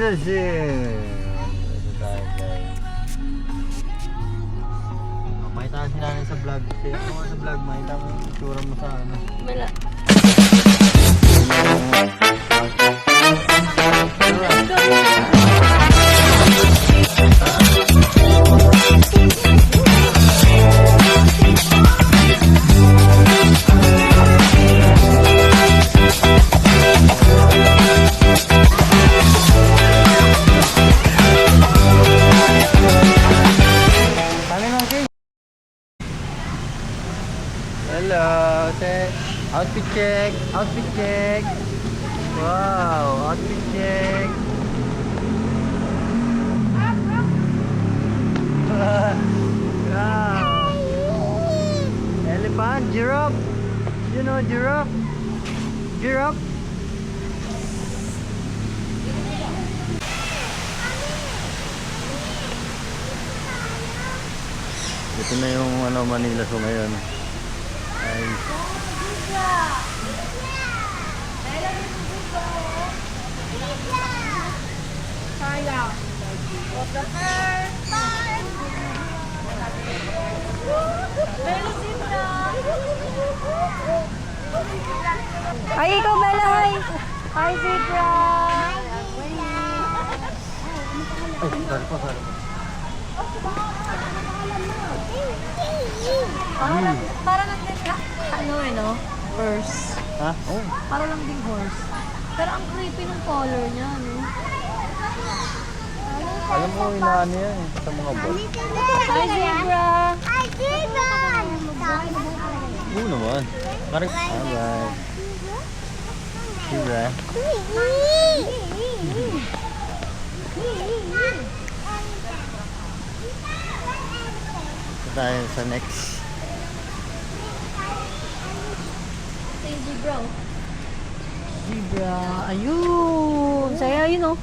Makita si nanay sa vlog. Kaya ako sa vlog, makita mo yung itsura mo sa ano. Wala. Hello, check. Outfit check. Outfit check. Wow, outfit check. Wow. Elephant, giraffe. You know giraffe? Giraffe. Ito na yung ano Manila so ngayon. Ay. Ay, ikaw Bella, hi! Hi, Zebra! Ay, sorry po. Parang ano no? Horse. Ha? Oh. Parang lang ding horse. Pero ang creepy ng color niya, no? Alam mo, inaano yan eh, sa mga bot. Hi, Zebra! Hi, Zebra! Oo naman. Parang, alright. Zebra. Ito tayo sa next. Ito yung zebra, oh. Zebra. Ayun! Saya yun, oh.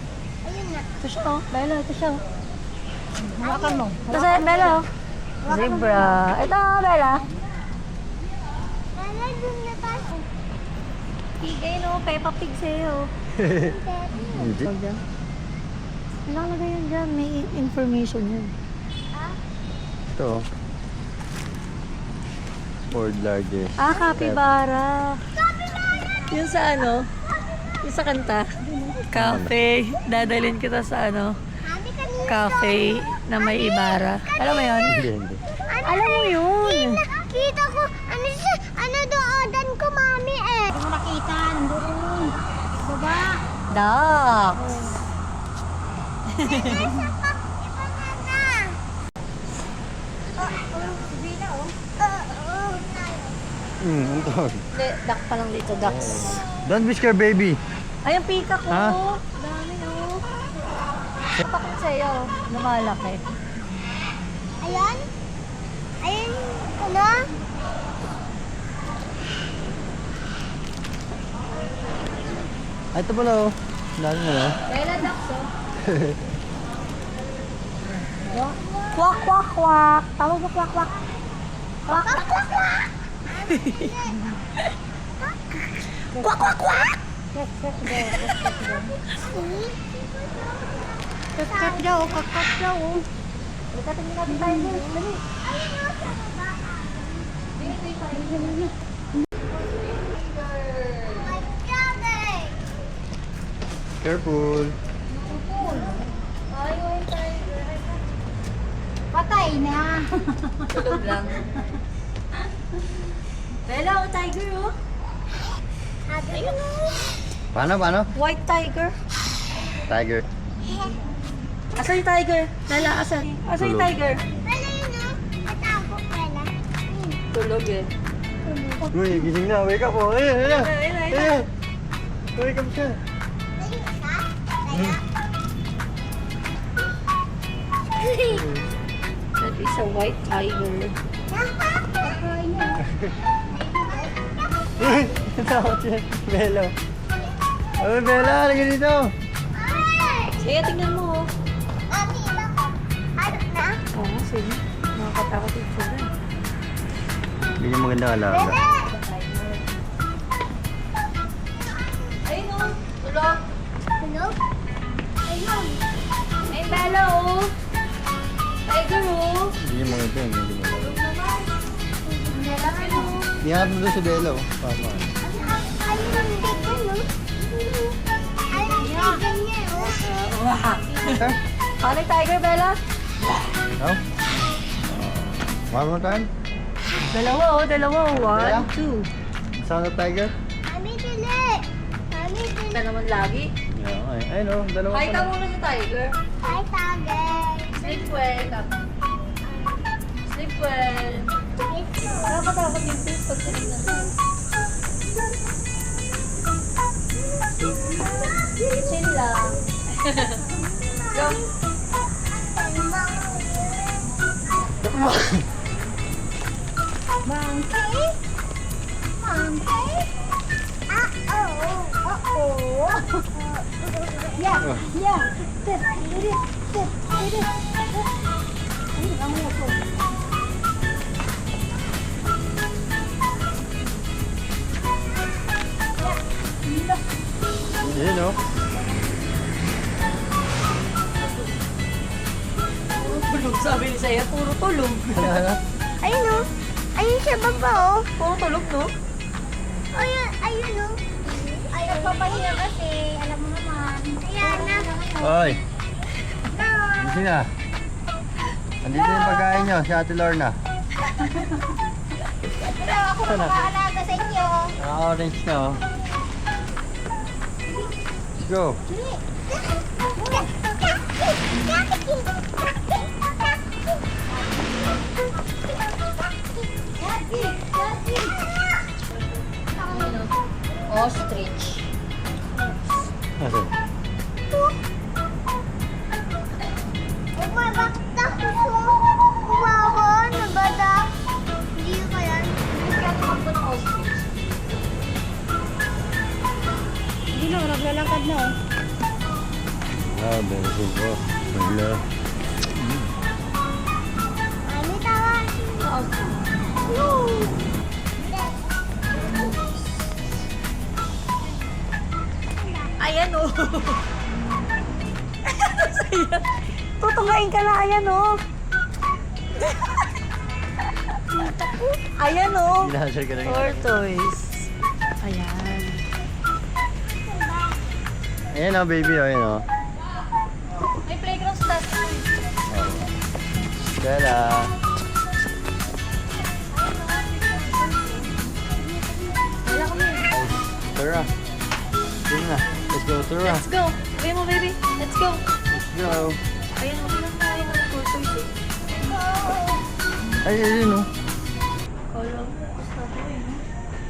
Ito siya, oh. Bella, ito siya, oh. Hawakan mo. Ito siya, Bella, oh. Zebra. Ito, Bella. Wala dun na tayo. Pigay, no? Peppa Pig sa'yo. Hindi. Nakalagay yan dyan. May information yan. Ito. World largest. Ah, capybara. Yun sa ano? Yung sa kanta. Cafe. Dadalhin kita sa ano? Sabi kanina. Cafe na may ibara. Alam mo yun? Hindi. Alam mo yun? Kita ko, ano doodan ko, mami eh. Hindi mo nakita, nandoon. Baba. Ducks. Ang tawag. Hindi, duck pa lang dito. Ducks. Don't be scared, baby. Ay, ang pika ko. Ha? Dami, oh. Kapakit sa'yo. Lumalaki. Ayan? Ayan, ano? Ay, ito pala oh. Dami na oh. Bella ducks, oh. Kwak, kwak, kwak. Tawag mo kwak, kwak. Kwak, kwak, kwak, kwak. Kwak, kwak, kwak. Kakak daw, kakak daw. Halika, tingin natin tayo. Dali. Careful. Patay na. Tulog lang. Bella, oh, tiger, oh. Sabi ko. Paano? White tiger. Tiger. Asan yung tiger? Bella, asan? Asan yung Tulog. tiger? Wala yun ah. Natago pala. Tulog, eh. Uy, gising na. Wake up oh. Ayun. Ayun. Wake up siya. Ayun siya. Kaya. That is a white tiger. Nakakapagod na. Uy, natakot siya. Belo. Uy, Bella, halika dito. Sige, tingnan mo, oh. Mami, bakit? Ano na? Oo, sige. Nakakatakot yung tsura. Hindi niya maganda alaga. Ayun, oh. Tulog. Hello? Ayun. mga ito, medyo malaki. Ihanap mo doon si Bella, oh. Papa. Ayun ang bigan, no? Ayun ang bigan niya, oh. Okay? Ano yung tiger, Bella? No? One more time? Dalawa, oh. Dalawa. Bella? 1, 2. Sound of tiger? Mami, dili. Mami, dili. Ito naman lagi. Yeah, okay. Ayun, oh. Dalawa Hi pa ka na. muna sa tiger. Hi, Tiger. Sleep well. Sleep well. Nakakatakot yung face pag kanina. Chill lang. Go. Monkey? Monkey? Uh-oh. Yeah, yeah. Sit, sit, sit, sit. Ay, ang ako. Ayun, oh. Tulog, sabi ni Saya. Puro tulog. Ano? Ayun, oh. Ayun siya baba, oh. Puro tulog, no? Ayun, ayun, oh. Ay, nagpapahinga kasi. Alam mo naman. Ayan na. Oy, Go. gising na. Andito yung pagkain nyo, si Ate Lorna. Pero ako mag-aalaga sa inyo. Orange na, oh. Let's go. Ostrich. Asan? Umabakta ko po. Umawa, nabada. Hindi ko yan. Hindi ka tumakbo ng ostrich. Hindi na, naglalakad na. Ah, bensin ko. Wala. Mami, tawag. No. Ayan, oh. Saya. Tutungain ka na, ayan, oh. Ayan, oh. Ginasal ka na Tortoise. Ayan. Ayan, oh, baby, oh. Ayan, oh. May playground sa taas. Bella. Wala kami. Tara. Sige na. Let's go, Tara. Let's go. Gawin mo, baby. Let's go. Let's go. Ayan, oh. Ayan, tayo ng tortoise, eh. Ay, ayun, oh. Kala mo, gusto ko, eh, no?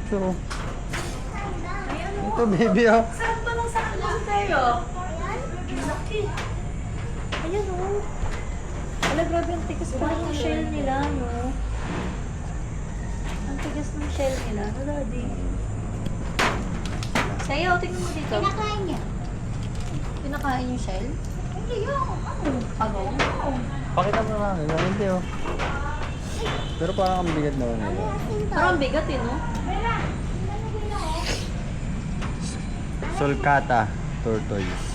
So, Ayan, oh. ito, baby, oh. Saan ba lang saan mo tayo? Laki. Ayan, oh. Ala, grabe ang tigas pa ng shell nila, no? Ang tigas ng shell nila, no, Daddy? Sayo, tingnan mo dito. Pinakain niya. Pinakain yung shell? Hindi yung, ano? Pagong? Pakita mo na nga. Hindi, oh. Pero parang ang bigat naman nila. Parang bigat, eh, no? Sulcata tortoise.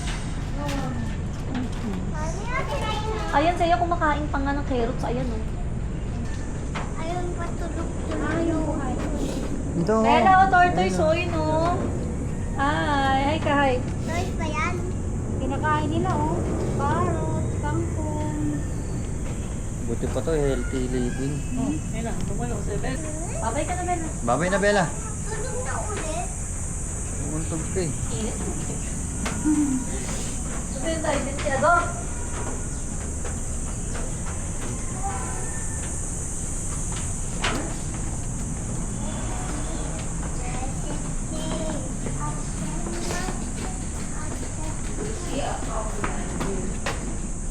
Ayan, Sayo, kumakain pa nga ng carrots. Ayan, oh. Ayun, patulog yung ayaw. Ito, oh. Bella, oh, tortoise, Ayun, oh, yun, oh. Hi ka, hi. Toys pa yan. Pinakain nila, oh. Carrot, kangkong. Buti pa to, healthy living. Oh, ayun lang. Tumulong sa Bella. Babay ka na, Bella. Babay na, Bella. Tulog na ulit. Umuntog ka, eh. Init. Sabihin tayo din siya, go.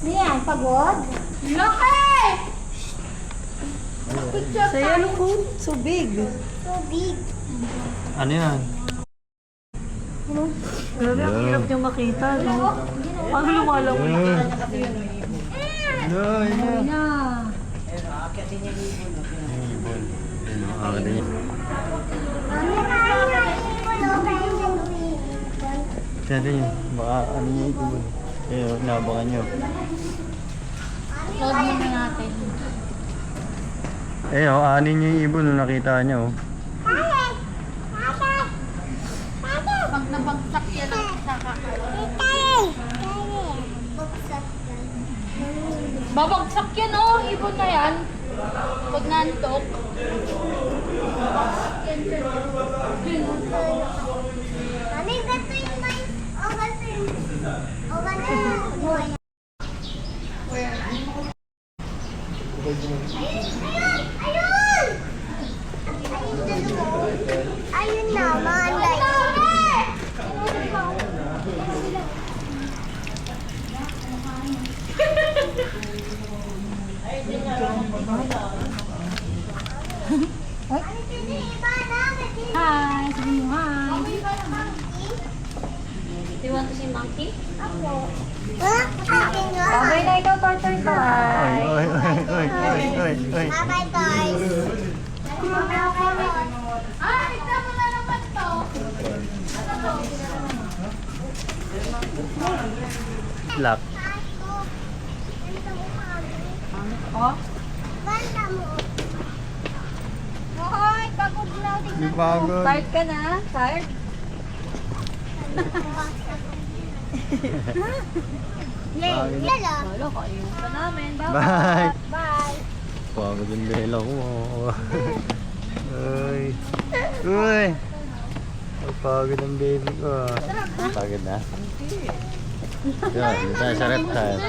Yan, pagod? Laki! Saya, look, oh. So big. So big. Ano yan? Grabe, ang hirap niyang makita, no? Paano lumalang mo? No, yun na. Na. Mami, kaya na ibon, oh. Kaya yung ibon. Tignan yun. Baka ano yung ibon. Ayun, nabangan nyo. Load muna natin. Eh, oh, anin yung ibon nung nakita niya, oh. Pag nabagsak yan ang saka. Babagsak yan oh, ibon na yan. Pag nantok. Mami, gato yung may... O, gato yung... O, gato yung... Ayun! Ayun naman, like... Hi, sabi mo hi. Do you want to see monkey? Babay na ikaw, tortoise ka. Oy, oy, oy, oy, oy, oy, oy. Bye-bye, guys. Ay, tama na naman to. Lock. Oh, Banda mo. Hoy, pagod na. Tingnan mo. Pagod. tired ka na? Tired? Lala. Lolo, kayo ka namin. Bye. Bye. Pagod yung bela ko. Uy. Uy. Pagod ang baby ko. Pagod na? Yan, dito tayo sa reptile.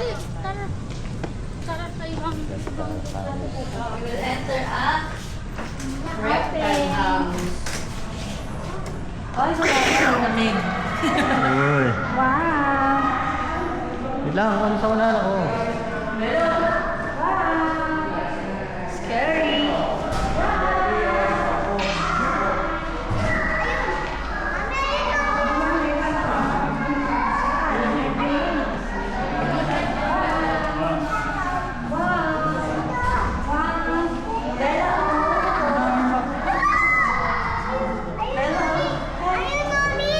Sarap kayo ang... Reptile. We will enter a reptile house. Ay, sarap ang lamig. Uy. Wow! Wait lang, ano sa unahan ako? Scary! Ayun, Mami.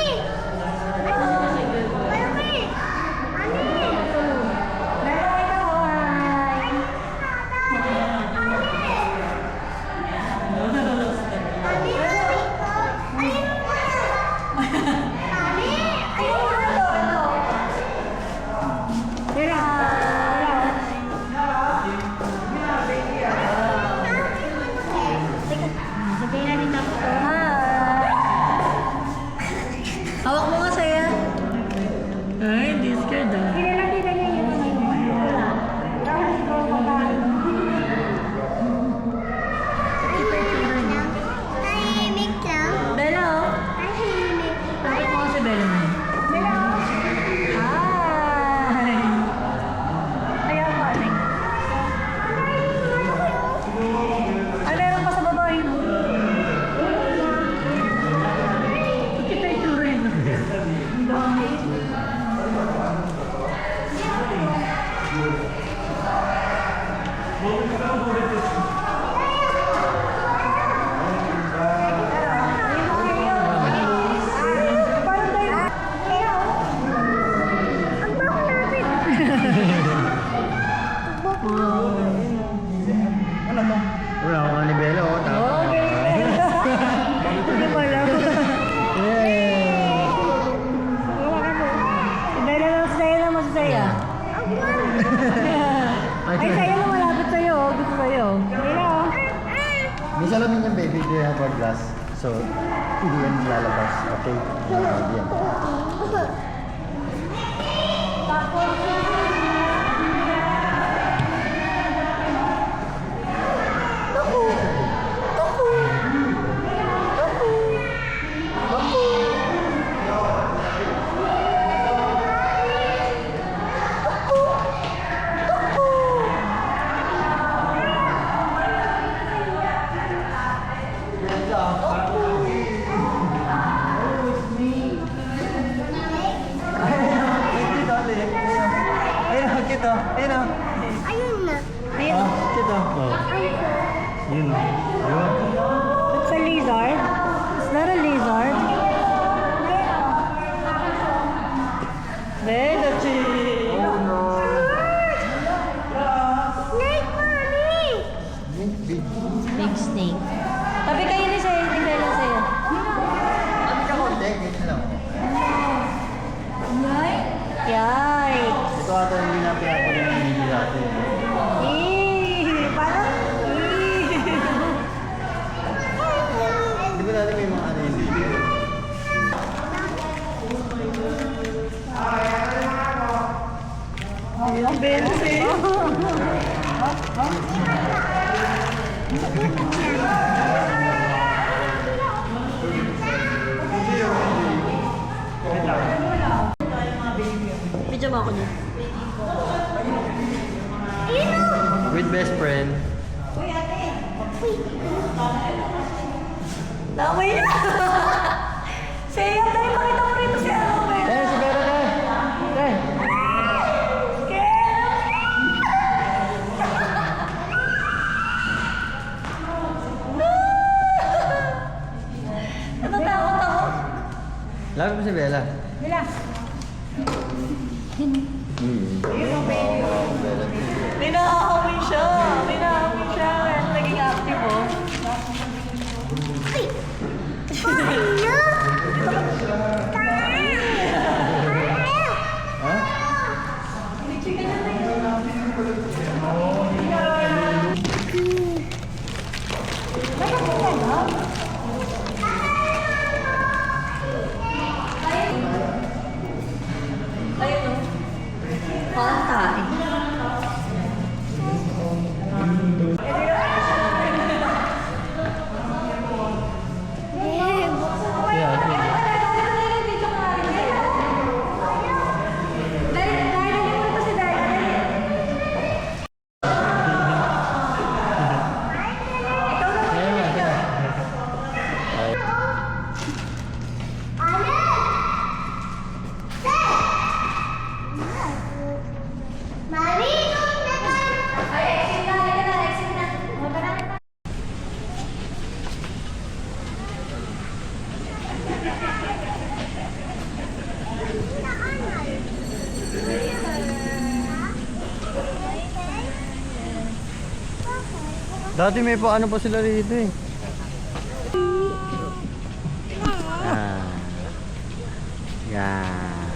Mami. Hawak mo nga saya. Ay, hindi scared ah. Tahimik lang. Bella, oh. Tahimik. Bakit mo kasi Bella na yun? Hi! Kaya pa, Aling. Ay, meron pa sa baba yun. Kita yung turo yun. Parang tayo. Ang bako natin. Wala ako ni Bella, oh. Okay. Hindi mo alam. Yay! Si Bella lang sa'yo na masasaya. Ay, sa'yo na malapit sa'yo. Gusto sa'yo. Bella, oh. May salamin yung baby, do you have a glass? So, hindi yan lalabas. Okay? Yan. Ayun, kito. Ayun, oh. Ayun na. Ah, kito. Oh. Yun. Yun. It's a lizard. It's not a lizard. Bella, chill. Snake, Mami. Big. Big snake. Tabi kayo ni Saya, ni Bella sa'yo. Ano ka konti? Ganyan lang. Yikes! Ito ata yung ginapaya ko ng hindi natin. Parang, Di ba dati may mga ano yung video? Ang beses eh. Video mo ako niya. With best friend. Damay na! Saya, tayo pakita mo rito si ano. Si Vera ka! Te! Natatakot ako. Lapit mo si Bella. Bella. Bella. May nakakamoy siya. May nakakamoy siya. Kaya siya naging active oh. Ha? Ayun oh. Parang tae. Yeah, Mami, doon na tayo. Dati may paano pa sila rito eh. Ah. Yeah.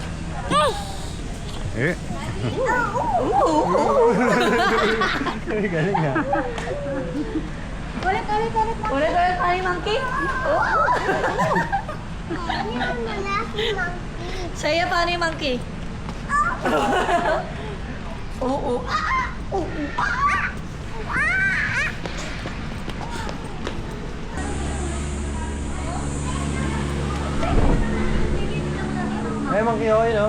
Eh. Galing nga. Ulit. Ulit, Honey Monkey? Mami, ang lalaki monkey. Saya pa Honey Monkey. Oo. Ay, monkey hoy, no?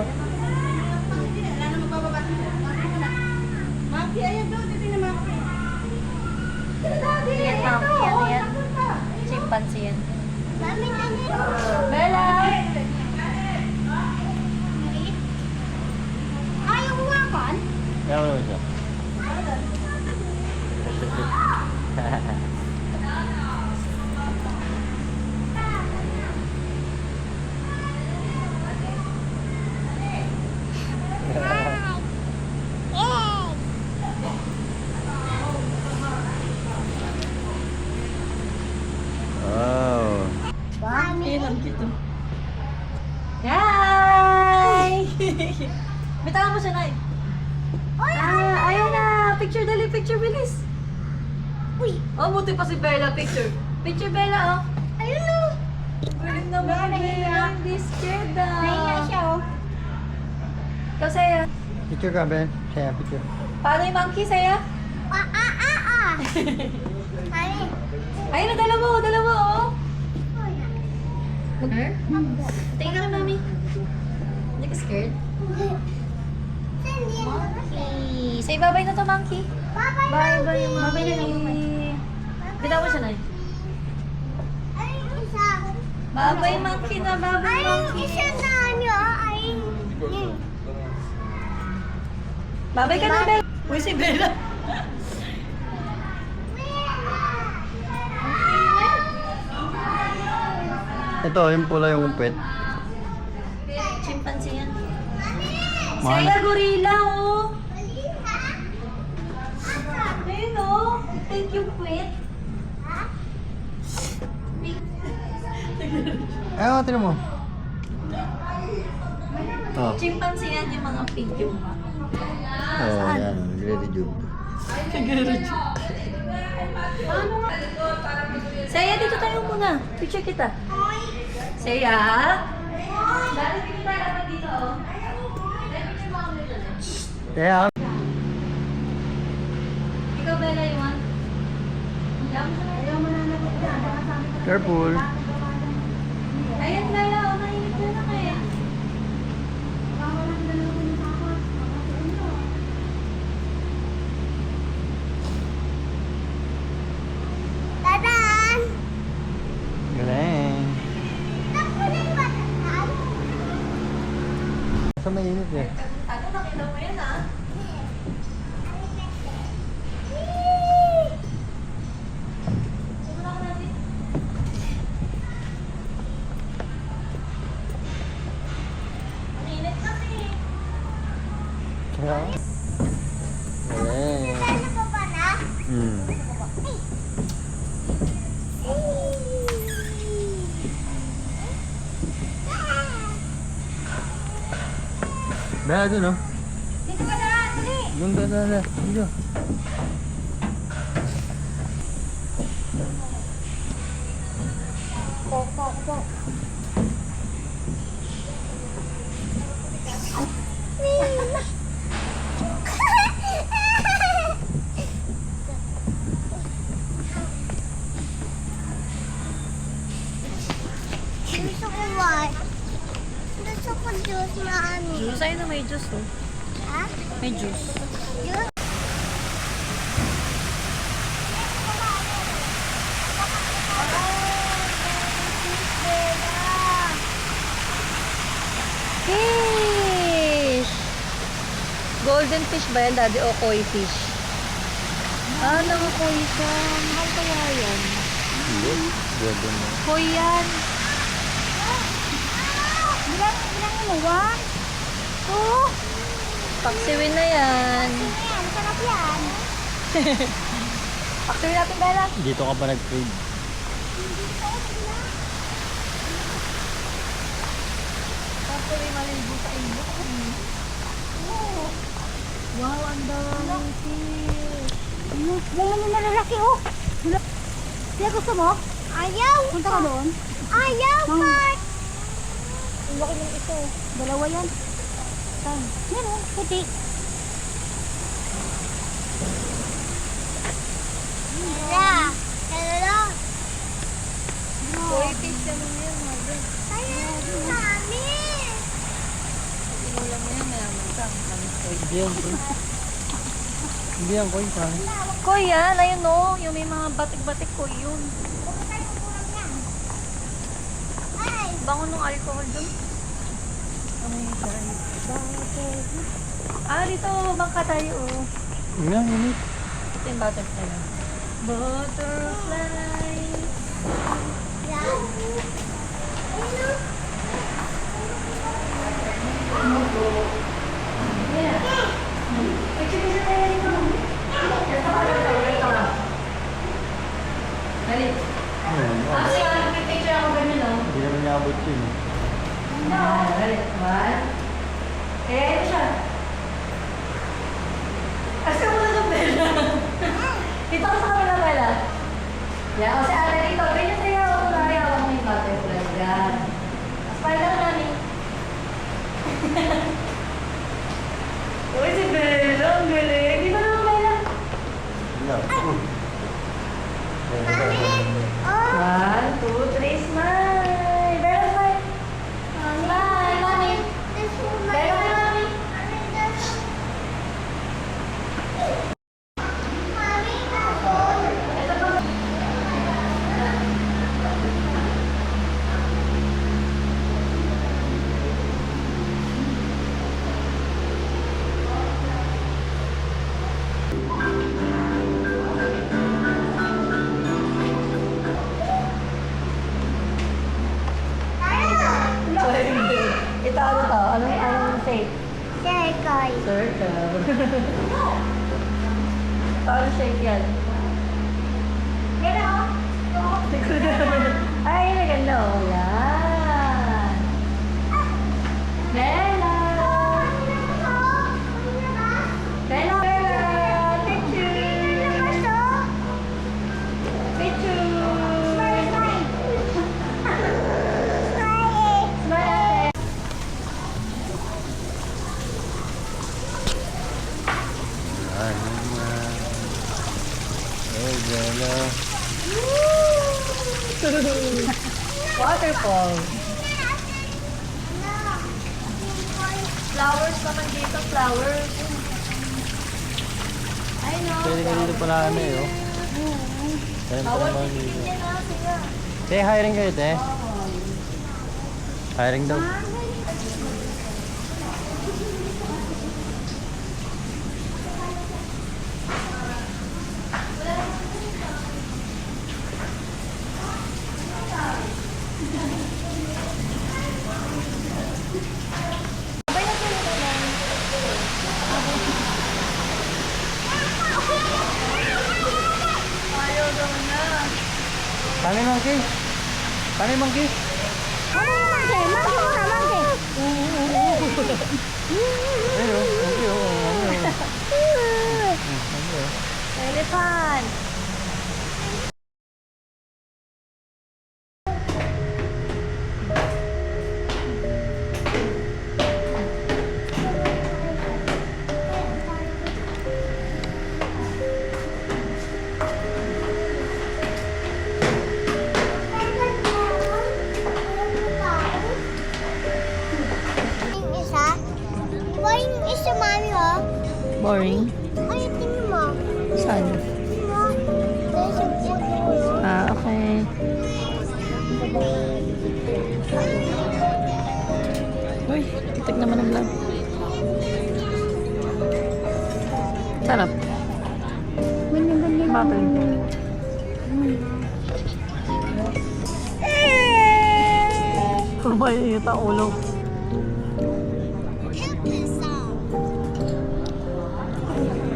Yan, monkey. Ano yan? Chimpanzee yan. Mami, ano? Bella! Ayaw mo wakan? Kaya mo naman siya. Wow. Mami. Ang cute. Hi! Bitawan mo siya, Nay. Ayun na. Picture dali, picture bilis. Uy, Oh, buti pa si Bella, picture. Picture Bella, oh. ayun o. Galing naman, Bella. Hindi scared ah. Nahiya siya o. Ikaw, Saya. Picture ka, Ben. Saya, picture. Paano yung monkey, Saya? Mami. Ayun na, dalawa, oh. Tingin ka kay Mami. Hindi ka scared? Hindi mo na. Monkey. Say bye-bye na to, monkey. Bye-bye, Bye-bye, Mami. monkey. Bitawan mo siya, Nay. Ay, yung isa. Bye-bye, monkey na. Bye-bye, Ay, yung monkey. isa na ano, ay, yun. Bye-bye ka na, Bella. Uy, si Bella. Ito, yung pula yung pet. Chimpanzee yan. Mahal. Saya, gorilla, oh. Ayun, oh. Thank you, quit. Kaya nga, tinan mo. Oh. Chimpanzee yan yung mga figure. Oh, yan. Nagre-rejuve. Seya, dito tayo muna. Picture kita. Seya. Dali, dito tayo dapat dito, oh. Kaya, Ikaw, Bella, you want? Ayaw mo na careful. Ayan, Bella, oh, mainit na lang eh. Tadan! Galing. Nakunin ba tadan? Sa mainit eh. Ano, nakita mo yan, ah? Mainit kasi. Kaya, galing. Ano pa pala? Hmm. Bella, dun oh. Dito ka na, dali! Doon, dito. Pok, pok, pok. Gusto ko what? Gusto ko juice na ano. Juice, ayun na may juice, oh. Ha? May juice. Juice? Fish! Golden fish ba yan, Daddy, o koi fish? Ah, koi siya. Mahal kaya yan. Hindi. Golden na. Koi yan. Bilang mo, 1, 2. Paksiwin na yan. Ayan, sarap yan. Paksiwin natin, Bella. Dito ka pa nag-trade. Paksiwin malibo sa inyo. Wow, ang dami fish. Ganyan yung nalalaki, oh. Kaya gusto mo? Ayaw. Punta ka doon? Ayaw, Mark. Ang laki ng ito. Dalawa yan. Saan? Yan, oh. Puti. Hello. Hello. Koi fish naman yan, Marvin. Ayaw, mami. Inulam mo yan, mayaman ka. Kami koi. Hindi yan, boy. Hindi yan, boy. Promise. Koi yan, ayun o. Yung may mga batik-batik koi yun. Ay. Bango ng alcohol dun. Ah, dito, bangka tayo oh. Nga, init. Ito yung butterfly. Butterfly. Dali. Ayun, oh. Kasi ano, picture ako ganyan oh. Hindi naman niabot yun. Dali. One. Kaya ito siya. Asa mo na ng Bella? Dito ka sa kamila, Bella. Yan, o si Ate dito. Ganyan sa'yo. Kunwari ako may butterfly. Yan. Tapos parang lang namin. Uy, si Bella. Ang galing. Dito naman, Bella. Wala. Oh. 1, 2, 3, smile. Bella, smile. Smile, mami. Bella, mami. Ito pa. Ito ano to? Anong shape? Circle. Circle. Anong shape yan? Pero, Ay, maganda oh. Yan. Waterfall. Flowers naman dito, flowers. I know. Pwede ka dito pala ano eh, oh. Pwede pa naman dito. Te, hiring kayo, te. Hiring daw. Kami monkey. Kami monkey. Mangke, mangke muna, mangke. Ayun, monkey, oh. Elephant. Isa. Boring isa, mami, oh. Boring. Ay, tingnan mo. Saan? Tingnan mo. There's a photo. Ah, okay. Uy, itik naman ang vlog. Sarap. Bakit? Kumain yung ulo.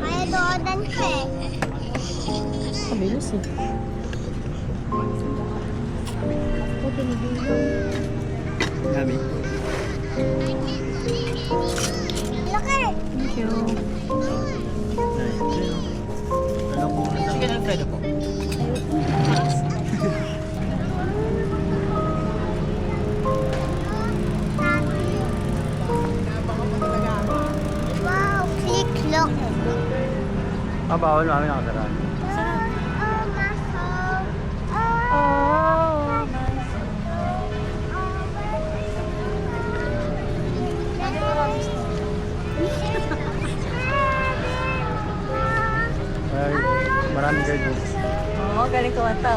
May doodan ka eh. Kabilis eh. Gabi. Laki. Thank you. Ano po na sige lang pwede po. Wow, click lock. Bawal namin nakataraan. Ay, maraming guidebooks. Oo, galing kumanta.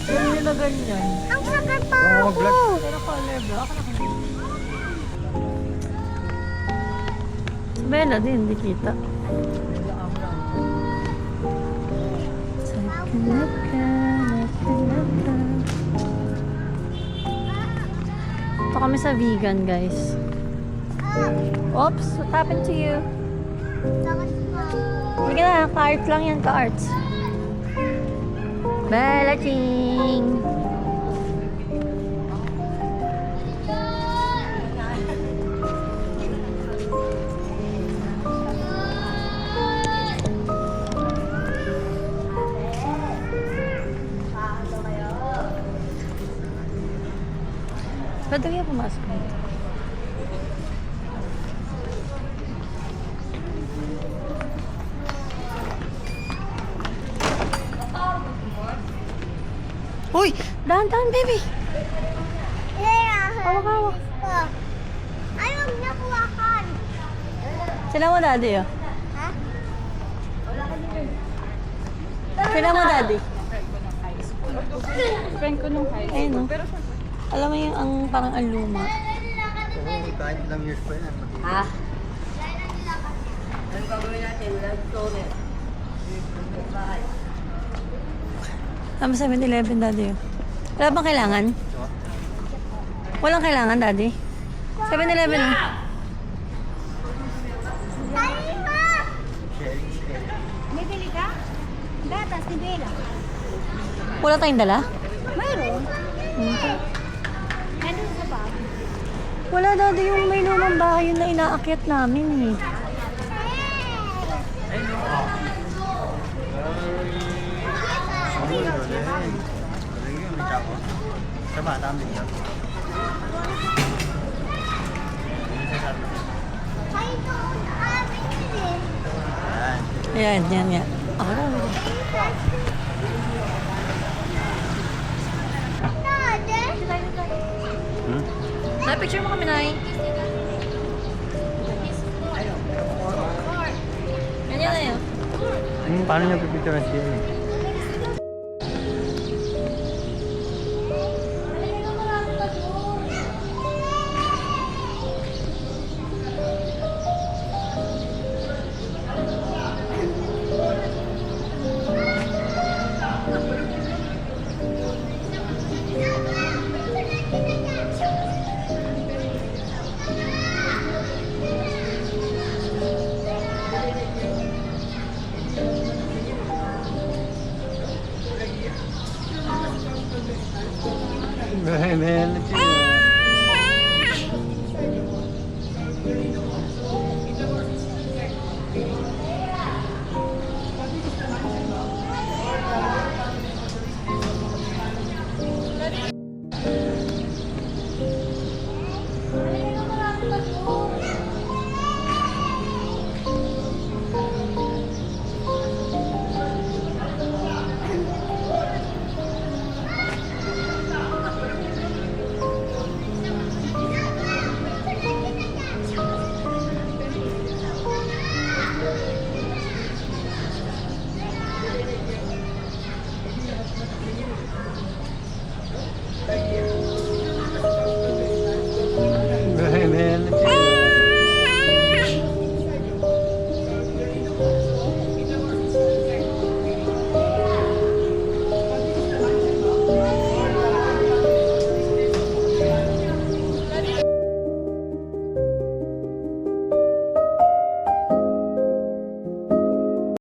Ganyan na ganyan. Ang sakit pa Oo, ako. vlog. Pero pa level. Bella din, hindi kita. Ito kami sa vegan, guys. Oops, what happened to you? Sakit pa. Sige na, ka-arts lang yan, ka-arts. Bella Ching! Pwede kaya pumasok dito? Uy! Dahan-dahan, baby! Hawak-hawak. Ay, huwag na kuwakan. Sila mo, daddy, oh. Ha? Sila mo, daddy. Friend ko nung high Ayun, oh. Alam mo yung ang, parang ang luma. Oo, kahit ilang years pa yan. Ha? Tama 7-Eleven, daddy. Wala bang kailangan? Walang kailangan, daddy. 7-Eleven, oh. Dali ma! May bili ka? Gatas ni Bella. Wala tayong dala? Mayroon. Ano sa bag? Wala daddy yung may lumang bahay yun na inaakyat namin eh. Sa bata ang bigyan. Ay, ito ang amin din. Ayan. Yan nga. Daddy? Hmm? Nay, picture mo kami, Nay. Ganyan na yun. Paano niya pipicturean siya? May